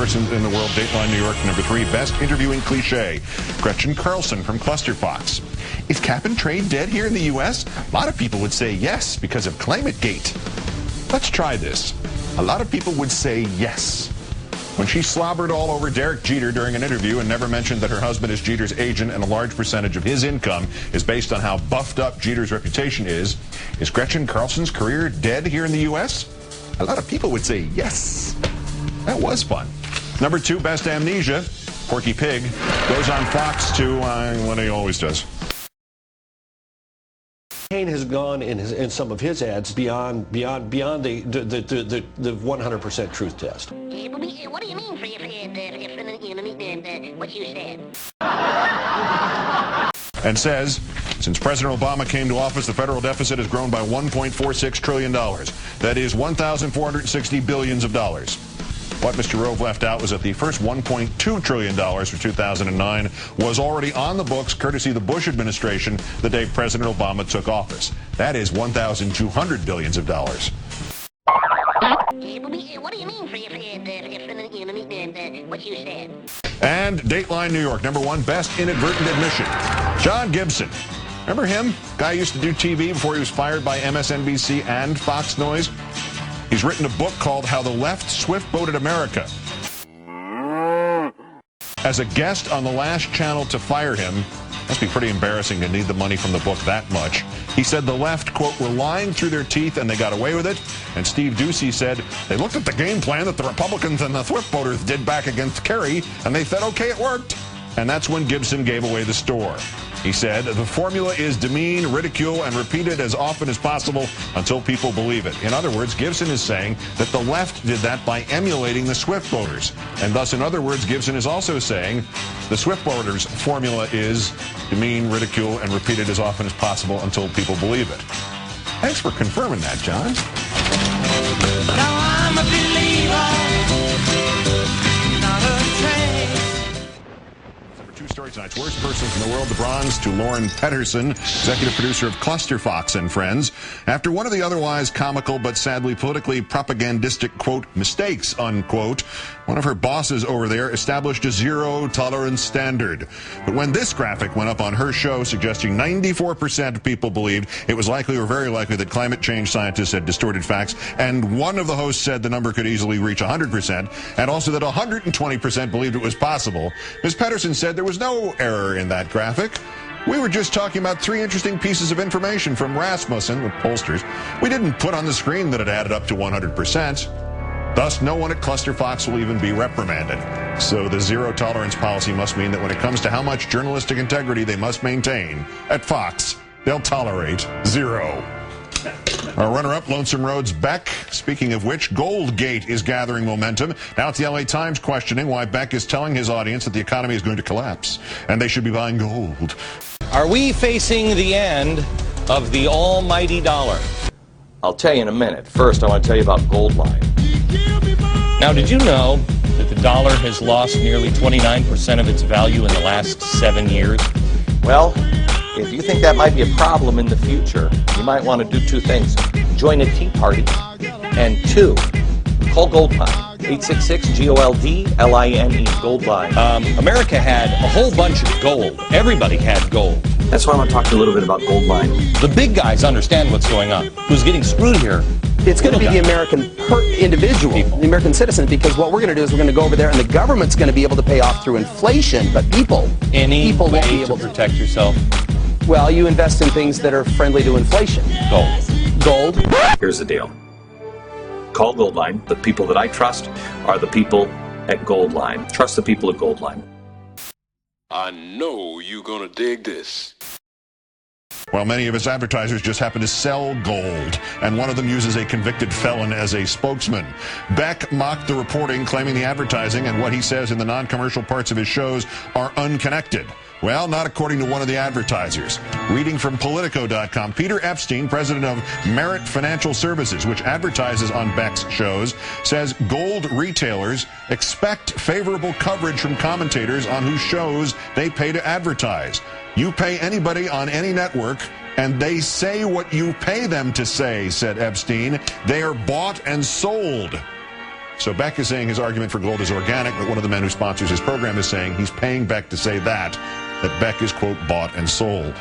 person in the world, Dateline New York. Number 3, best interviewing cliche, Gretchen Carlson from Clusterfox. Is cap and trade dead here in the U.S.? A lot of people would say yes because of ClimateGate. Let's try this. A lot of people would say yes. When she slobbered all over Derek Jeter during an interview and never mentioned that her husband is Jeter's agent and a large percentage of his income is based on how buffed up Jeter's reputation is Gretchen Carlson's career dead here in the U.S.? A lot of people would say yes. That was fun. Number 2, best amnesia, Porky Pig, goes on Fox to what he always does. Kane has gone in some of his ads beyond the 100% truth test. What do you mean what you said? And says, since President Obama came to office, the federal deficit has grown by $1.46 trillion. That is 1,460 billions of dollars. What Mr. Rove left out was that the first $1.2 trillion for 2009 was already on the books, courtesy of the Bush administration, the day President Obama took office. That is 1,200 billions of dollars. What do you mean what you said? And Dateline New York, number 1, best inadvertent admission, John Gibson. Remember him? Guy used to do TV before he was fired by MSNBC and Fox Noise. He's written a book called How the Left Swift-Boated America. As a guest on the last channel to fire him, must be pretty embarrassing to need the money from the book that much. He said the left, quote, were lying through their teeth and they got away with it. And Steve Doocy said they looked at the game plan that the Republicans and the Swift-Boaters did back against Kerry, and they said, okay, it worked. And that's when Gibson gave away the store. He said, the formula is demean, ridicule, and repeat it as often as possible until people believe it. In other words, Gibson is saying that the left did that by emulating the Swift-Boaters. And thus, in other words, Gibson is also saying the Swift-Boaters' formula is demean, ridicule, and repeat it as often as possible until people believe it. Thanks for confirming that, John. Now I'm a believer, not a train. Two stories tonight's worst persons in the world, the bronze to Lauren Pedersen, executive producer of Clusterfox and Friends. After one of the otherwise comical but sadly politically propagandistic, quote, mistakes, unquote, one of her bosses over there established a zero-tolerance standard. But when this graphic went up on her show suggesting 94% of people believed it was likely or very likely that climate change scientists had distorted facts, and one of the hosts said the number could easily reach 100%, and also that 120% believed it was possible, Ms. Pedersen said there was no error in that graphic. We were just talking about 3 interesting pieces of information from Rasmussen, the pollsters. We didn't put on the screen that it added up to 100%. Thus, no one at Clusterfox will even be reprimanded. So the zero-tolerance policy must mean that when it comes to how much journalistic integrity they must maintain, at Fox, they'll tolerate 0. Our runner-up, Lonesome Road's Beck. Speaking of which, Goldgate is gathering momentum. Now it's the LA Times questioning why Beck is telling his audience that the economy is going to collapse and they should be buying gold. Are we facing the end of the almighty dollar? I'll tell you in a minute. First, I want to tell you about Goldline. Now, did you know that the dollar has lost nearly 29% of its value in the last 7 years? Well, if you think that might be a problem in the future, you might want to do 2 things. Join a tea party, and 2, call Goldline. 866-GOLDLINE, Goldline. America had a whole bunch of gold. Everybody had gold. That's why I want to talk to you a little bit about Goldline. The big guys understand what's going on. Who's getting screwed here? It's going to be the American individual, the American citizen, because what we're going to do is we're going to go over there and the government's going to be able to pay off through inflation, but people won't be able to protect yourself? Well, you invest in things that are friendly to inflation. Gold. Here's the deal. Call Goldline. The people that I trust are the people at Goldline. Trust the people at Goldline. I know you're gonna dig this. Well, many of its advertisers just happen to sell gold, and one of them uses a convicted felon as a spokesman. Beck mocked the reporting, claiming the advertising and what he says in the non-commercial parts of his shows are unconnected. Well, not according to one of the advertisers. Reading from Politico.com, Peter Epstein, president of Merit Financial Services, which advertises on Beck's shows, says gold retailers expect favorable coverage from commentators on whose shows they pay to advertise. You pay anybody on any network, and they say what you pay them to say, said Epstein. They are bought and sold. So Beck is saying his argument for gold is organic, but one of the men who sponsors his program is saying he's paying Beck to say that Beck is, quote, bought and sold.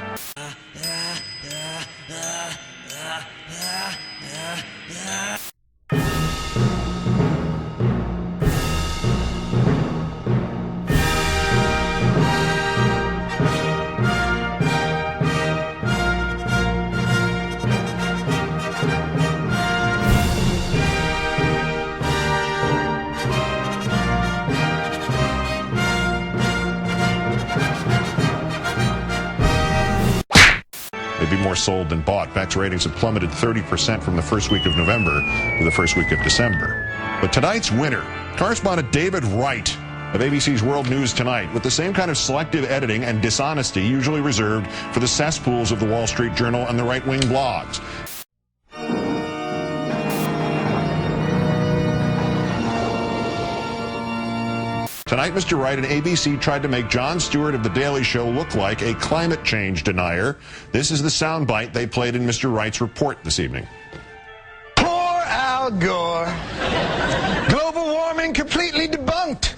They'd be more sold than bought. Beck's ratings have plummeted 30% from the first week of November to the first week of December. But tonight's winner, correspondent David Reich of ABC's World News Tonight, with the same kind of selective editing and dishonesty usually reserved for the cesspools of the Wall Street Journal and the right-wing blogs. Tonight, Mr. Wright and ABC tried to make Jon Stewart of The Daily Show look like a climate change denier. This is the soundbite they played in Mr. Wright's report this evening. Poor Al Gore. Global warming completely debunked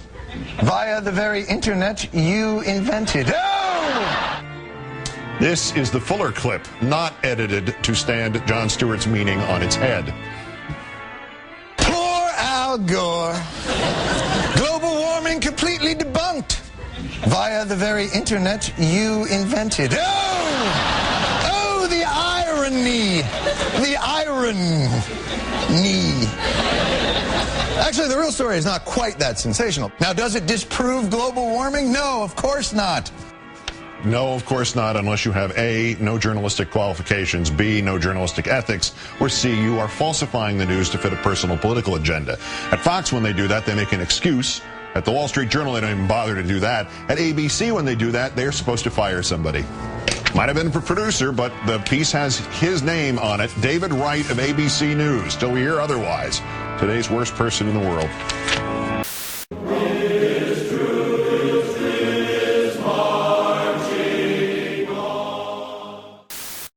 via the very internet you invented. Oh! This is the Fuller clip, not edited to stand Jon Stewart's meaning on its head. Poor Al Gore. Global warming completely debunked via the very internet you invented. Oh! Oh, the irony! The irony! Actually, the real story is not quite that sensational. Now, does it disprove global warming? No, of course not. No, of course not, unless you have A, no journalistic qualifications, B, no journalistic ethics, or C, you are falsifying the news to fit a personal political agenda. At Fox, when they do that, they make an excuse. At the Wall Street Journal, they don't even bother to do that. At ABC, when they do that, they're supposed to fire somebody. Might have been the producer, but the piece has his name on it, David Wright of ABC News. Till we hear otherwise, today's worst person in the world.